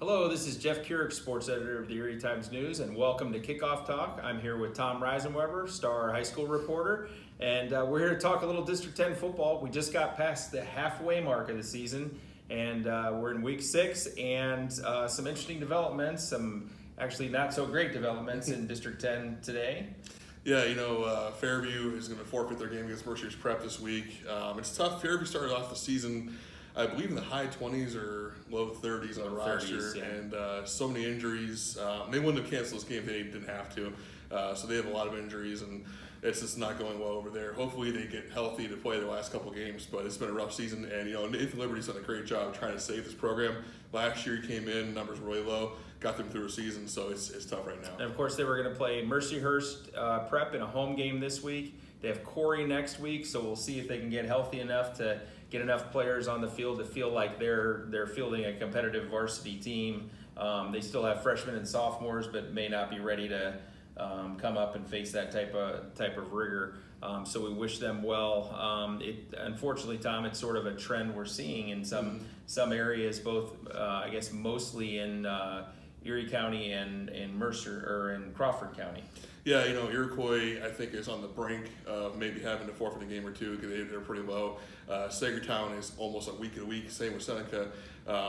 Hello, this is Jeff Kirik, sports editor of the Erie Times News, and welcome to Kickoff Talk. I'm here with Tom Reisenweber, star high school reporter, and we're here to talk a little District 10 football. We just got past the halfway mark of the season, and we're in week 6, and some interesting developments, some actually not so great developments in District 10 today. Yeah, Fairview is going to forfeit their game against Mercer's Prep this week. It's tough. Fairview started off the season, I believe, in the high 20s or low 30s on the roster, yeah. And so many injuries. They wouldn't have canceled this game if they didn't have to. So they have a lot of injuries, and it's just not going well over there. Hopefully they get healthy to play their last couple games, but it's been a rough season. And, Nathan Liberty's done a great job trying to save this program. Last year he came in, numbers were really low, got them through a season, so it's tough right now. And, of course, they were going to play Mercyhurst Prep in a home game this week. They have Corey next week, so we'll see if they can get healthy enough to get enough players on the field to feel like they're fielding a competitive varsity team. They still have freshmen and sophomores, but may not be ready to come up and face that type of rigor. So we wish them well. Unfortunately, Tom, it's sort of a trend we're seeing in some areas, both I guess mostly in Erie County and in Mercer or in Crawford County. Yeah, Iroquois, I think, is on the brink of maybe having to forfeit a game or two because they're pretty low. Sagertown is almost a week to week, same with Seneca.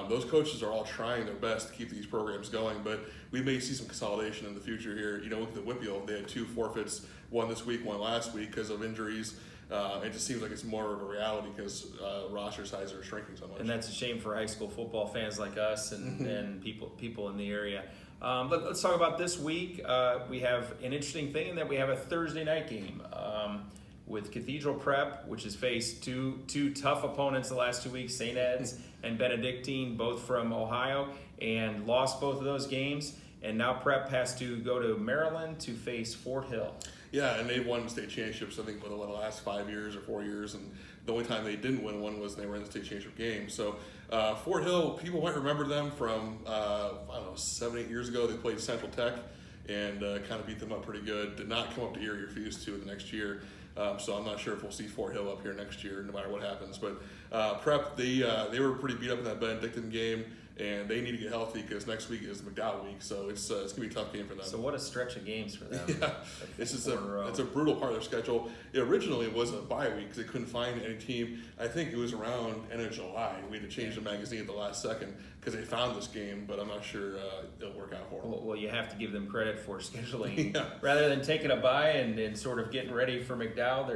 Those coaches are all trying their best to keep these programs going, but we may see some consolidation in the future here. Look at the Whitfield, they had 2 forfeits, one this week, one last week because of injuries. It just seems like it's more of a reality because roster sizes are shrinking so much. And that's a shame for high school football fans like us and people in the area. Let's talk about this week. We have an interesting thing in that we have a Thursday night game with Cathedral Prep, which has faced two tough opponents the last 2 weeks, St. Ed's and Benedictine, both from Ohio, and lost both of those games. And now Prep has to go to Maryland to face Fort Hill. Yeah, and they've won state championships, I think, for the last 5 years or 4 years, and the only time they didn't win one was they were in the state championship game. So Fort Hill, people might remember them from, 7-8 years ago. They played Central Tech and kind of beat them up pretty good. Did not come up to Erie, refused to the next year. So I'm not sure if we'll see Fort Hill up here next year, no matter what happens. But Prep, they were pretty beat up in that Benedictine game, and they need to get healthy because next week is McDowell week, so it's going to be a tough game for them. So what a stretch of games for them. Yeah, it's just it's a brutal part of their schedule. Originally it was a bye week because they couldn't find any team. I think it was around end of July. We had to change the magazine at the last second because they found this game, but I'm not sure it'll work out for them. Well, you have to give them credit for scheduling. Yeah. Rather than taking a bye and sort of getting ready for McDowell,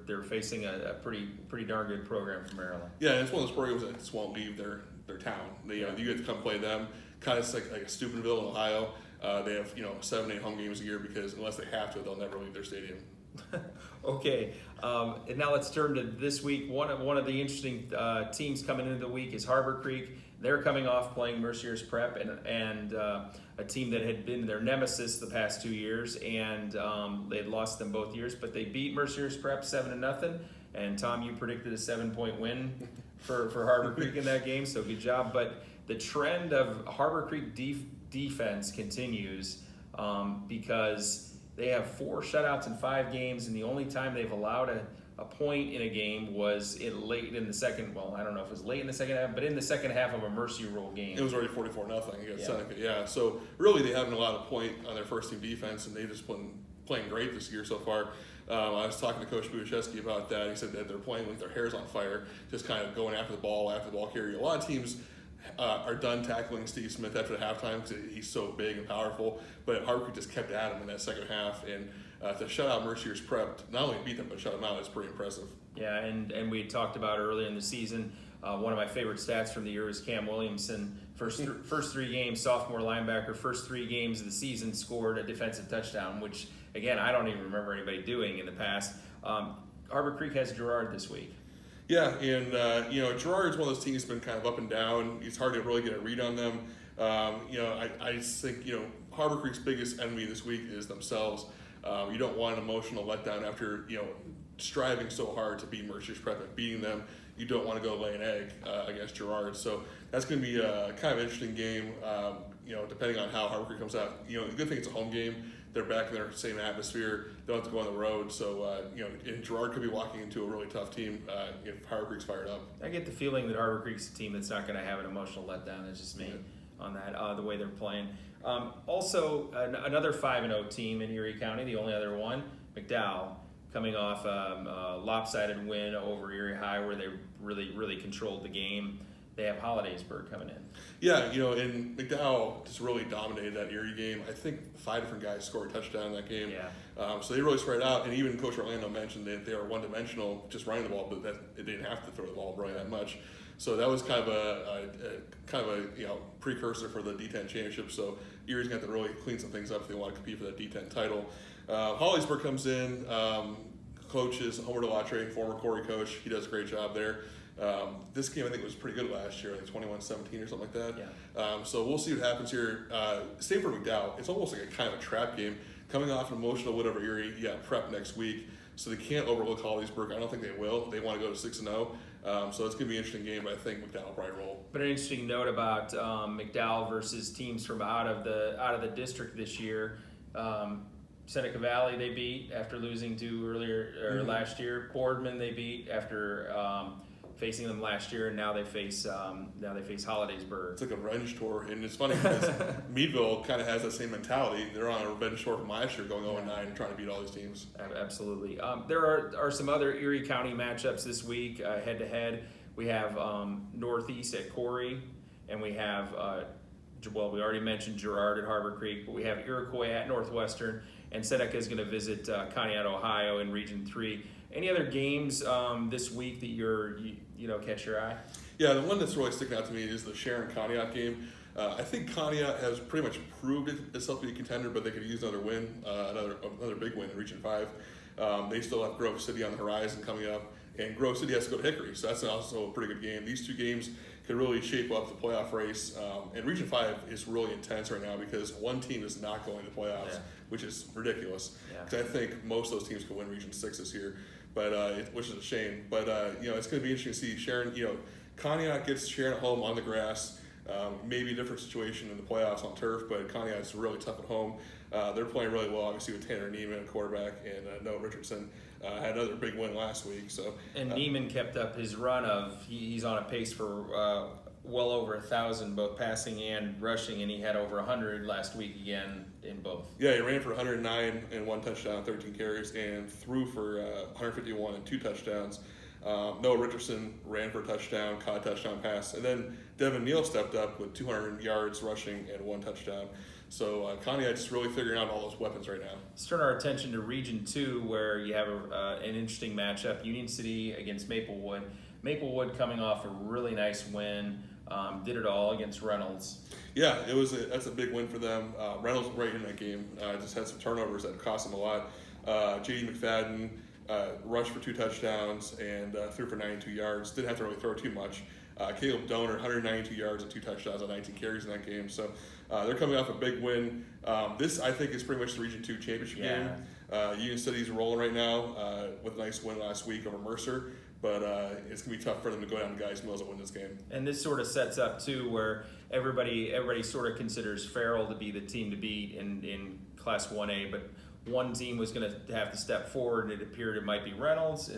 they're facing a pretty darn good program from Maryland. Yeah, and it's one of those programs that just won't leave their town. You get to come play them. Kind of like a Steubenville in Ohio. They have 7-8 home games a year because unless they have to, they'll never leave their stadium. Okay, and now let's turn to this week. One of the interesting teams coming into the week is Harbor Creek. They're coming off playing Mercyhurst Prep and a team that had been their nemesis the past 2 years, and they had lost them both years, but they beat Mercyhurst Prep 7-0. And Tom, you predicted a 7-point win for Harbor Creek in that game, so good job. But the trend of Harbor Creek defense continues because they have 4 shutouts in 5 games, and the only time they've allowed a point in a game was late in the second. Well, I don't know if it was late in the second half, but in the second half of a Mercy Roll game. It was already 44-0 against Seneca. Yeah, so really they haven't allowed a point on their first team defense, and they just been playing great this year so far. I was talking to Coach Buszewski about that. He said that they're playing with their hairs on fire, just kind of going after the ball carrier. A lot of teams are done tackling Steve Smith after the halftime because he's so big and powerful, but Harbor Creek just kept at him in that second half, and to shut out Mercyhurst Prep, not only beat them but shut them out, is pretty impressive. Yeah, and we talked about earlier in the season, one of my favorite stats from the year is Cam Williamson. First 3 games, sophomore linebacker, first 3 games of the season scored a defensive touchdown, which, again, I don't even remember anybody doing in the past. Harbor Creek has Girard this week. Yeah, and Girard's one of those teams that's been kind of up and down. It's hard to really get a read on them. I just think Harbor Creek's biggest enemy this week is themselves. You don't want an emotional letdown after striving so hard to beat Mercyhurst Prep and beating them. You don't want to go lay an egg against Girard. So that's going to be a kind of interesting game. Depending on how Harbor Creek comes out. The good thing it's a home game. They're back in their same atmosphere. They don't have to go on the road. So, and Girard could be walking into a really tough team if Harbor Creek's fired up. I get the feeling that Harbor Creek's a team that's not going to have an emotional letdown. It's just me. on that, the way they're playing. Also, another 5-0 team in Erie County, the only other one, McDowell, coming off a lopsided win over Erie High where they really controlled the game. They have Hollidaysburg coming in. Yeah, and McDowell just really dominated that Erie game. I think 5 different guys scored a touchdown in that game. Yeah. So they really spread out, and even Coach Orlando mentioned that they are one-dimensional just running the ball, but that they didn't have to throw the ball really that much. So that was kind of a precursor for the D10 championship. So Erie's got to really clean some things up if they want to compete for that D10 title. Hollidaysburg comes in. Coach is Homer Delatre, former Corey coach. He does a great job there. This game I think was pretty good last year, like 21-17 or something like that. Yeah. So we'll see what happens here. Same for McDowell. It's almost like a kind of a trap game. Coming off an emotional win over Erie, prep next week. So they can't overlook Hollidaysburg. I don't think they will. They want to go to 6-0. So it's going to be an interesting game, but I think McDowell will probably roll. But an interesting note about McDowell versus teams from out of the district this year. Seneca Valley they beat after losing to last year. Boardman they beat after facing them last year, and now they face Hollidaysburg. It's like a revenge tour, and it's funny because Meadville kind of has that same mentality. They're on a revenge tour from last year, going 0-9 and trying to beat all these teams. Absolutely. There are some other Erie County matchups this week, head-to-head. We have Northeast at Corey, and we have, we already mentioned Girard at Harbor Creek, but we have Iroquois at Northwestern, and Seneca is going to visit Conneaut, Ohio in Region 3. Any other games this week that you catch your eye? Yeah, the one that's really sticking out to me is the Sharon-Conneaut game. I think Conneaut has pretty much proved itself to be a contender, but they could use another win, another big win in Region 5. They still have Grove City on the horizon coming up, and Grove City has to go to Hickory, so that's also a pretty good game. These two games could really shape up the playoff race. And Region 5 is really intense right now because one team is not going to playoffs, which is ridiculous. Because I think most of those teams could win Region 6 this year, but which is a shame. But it's going to be interesting to see Sharon. Conneaut gets Sharon at home on the grass. Maybe a different situation in the playoffs on turf, but Conneaut's really tough at home. They're playing really well, obviously, with Tanner Neiman at quarterback, and Noah Richardson had another big win last week. And Neiman kept up his run of he's on a pace for well over 1,000 both passing and rushing, and he had over 100 last week again in both. Yeah, he ran for 109 and 1 touchdown, 13 carries, and threw for 151 and 2 touchdowns. Noah Richardson ran for a touchdown, caught a touchdown pass, and then Devin Neal stepped up with 200 yards rushing and 1 touchdown. So Conneaut just really figuring out all those weapons right now. Let's turn our attention to Region 2, where you have an interesting matchup, Union City against Maplewood. Maplewood coming off a really nice win, did it all against Reynolds. Yeah, that's a big win for them. Reynolds was right in that game. Just had some turnovers that cost them a lot. J.D. McFadden rushed for 2 touchdowns and threw for 92 yards. Didn't have to really throw too much. Caleb Donor, 192 yards and 2 touchdowns on 19 carries in that game. So they're coming off a big win. This, I think, is pretty much the Region 2 championship game. Union City's rolling right now with a nice win last week over Mercer. But it's going to be tough for them to go down to Guys Mills and win this game. And this sort of sets up, too, where everybody sort of considers Farrell to be the team to beat in Class 1A, but one team was going to have to step forward, and it appeared it might be Reynolds.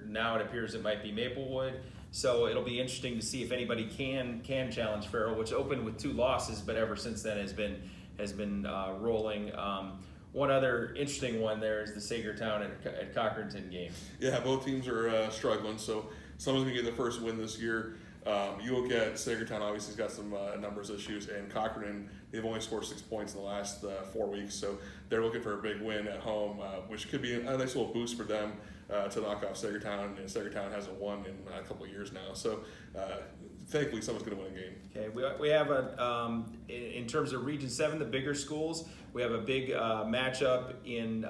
Now it appears it might be Maplewood. So it'll be interesting to see if anybody can challenge Farrell, which opened with 2 losses, but ever since then has been rolling. One other interesting one there is the Sagertown at Cochranton game. Yeah, both teams are struggling, so someone's going to get their first win this year. You look at Sagertown, obviously, has got some numbers issues, and Cochranton, they've only scored 6 points in the last 4 weeks, so they're looking for a big win at home, which could be a nice little boost for them to knock off Sagertown, and Sagertown hasn't won in a couple of years now, so thankfully someone's going to win a game. Okay, we have in terms of Region 7, the bigger schools, we have a big matchup in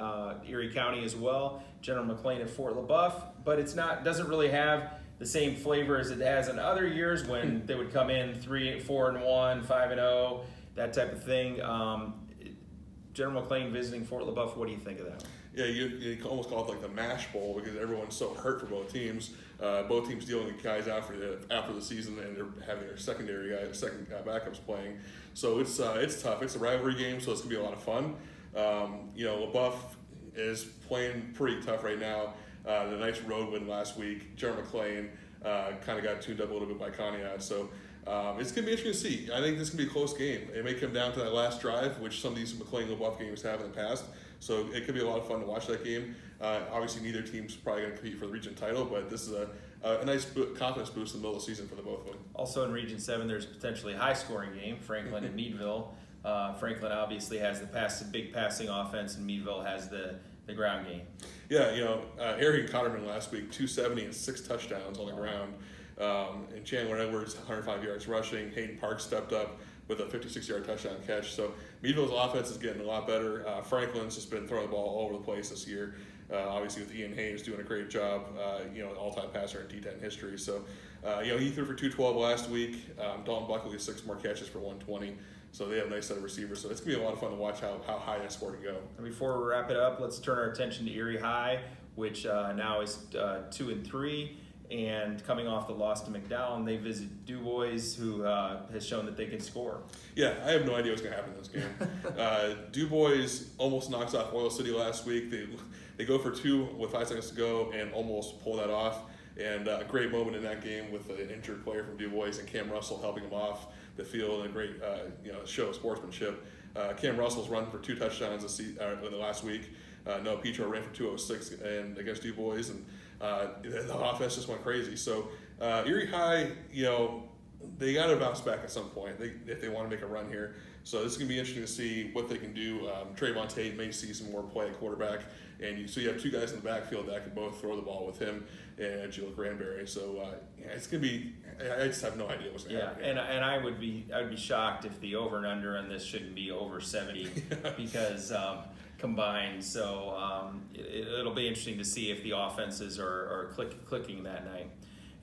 Erie County as well, General McLain at Fort LaBeouf, but doesn't really have the same flavor as it has in other years when they would come in 3-4-1, 5-0, that type of thing. General McLain visiting Fort LaBeouf, what do you think of that one? Yeah, you almost call it like the mash bowl because everyone's so hurt for both teams. Both teams dealing with guys after the season, and they're having their second backups playing. So it's tough. It's a rivalry game, so it's gonna be a lot of fun. LaBeouf is playing pretty tough right now. The nice road win last week. General McLain kind of got tuned up a little bit by Conneaut. So It's going to be interesting to see. I think this is going to be a close game. It may come down to that last drive, which some of these McLain LaBeouf games have in the past. So it could be a lot of fun to watch that game. Obviously, neither team's probably going to compete for the region title, but this is a nice confidence boost in the middle of the season for the both of them. Also in Region 7, there's a potentially high-scoring game, Franklin and Meadville. Franklin obviously has the big passing offense, and Meadville has the ground game. Yeah, Erie and Connerman last week, 270 and 6 touchdowns on the ground. And Chandler Edwards, 105 yards rushing. Hayden Park stepped up with a 56-yard touchdown catch. So Meadville's offense is getting a lot better. Franklin's just been throwing the ball all over the place this year. Obviously with Ian Hayes doing a great job, all-time passer in D10 history. So, he threw for 212 last week. Dalton Buckley has 6 more catches for 120. So they have a nice set of receivers. So it's going to be a lot of fun to watch how high that score can go. And before we wrap it up, let's turn our attention to Erie High, which now is 2-3. And coming off the loss to McDowell, and they visit Dubois, who has shown that they can score. Yeah, I have no idea what's going to happen in this game. Dubois almost knocks off Oil City last week. They go for 2 with 5 seconds to go and almost pull that off. And a great moment in that game with an injured player from Dubois and Cam Russell helping him off the field, and a great show of sportsmanship. Cam Russell's run for 2 touchdowns in the last week. Noah Petro ran for 206 and against Dubois, and the offense just went crazy. So Erie High, they got to bounce back at some point if they want to make a run here. So this is going to be interesting to see what they can do. Trayvon Tate may see some more play at quarterback. And so you have 2 guys in the backfield that can both throw the ball with him and Jill Granberry. So it's going to be – I just have no idea what's going to happen. Yeah, and I would be shocked if the over and under on this shouldn't be over 70 because combined. So it'll be interesting to see if the offenses are clicking that night.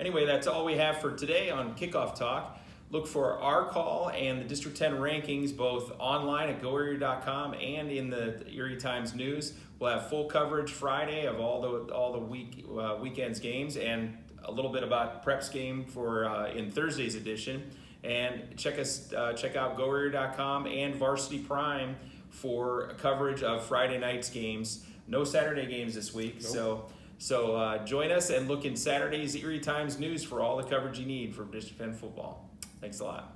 Anyway, that's all we have for today on Kickoff Talk. Look for our call and the District 10 rankings both online at goerie.com and in the Erie Times News. We'll have full coverage Friday of all the weekend's games and a little bit about Prep's game in Thursday's edition. And check out goerie.com and Varsity Prime for coverage of Friday night's games. No Saturday games this week, nope. So join us and look in Saturday's Erie Times News for all the coverage you need for District 10 football. Thanks a lot.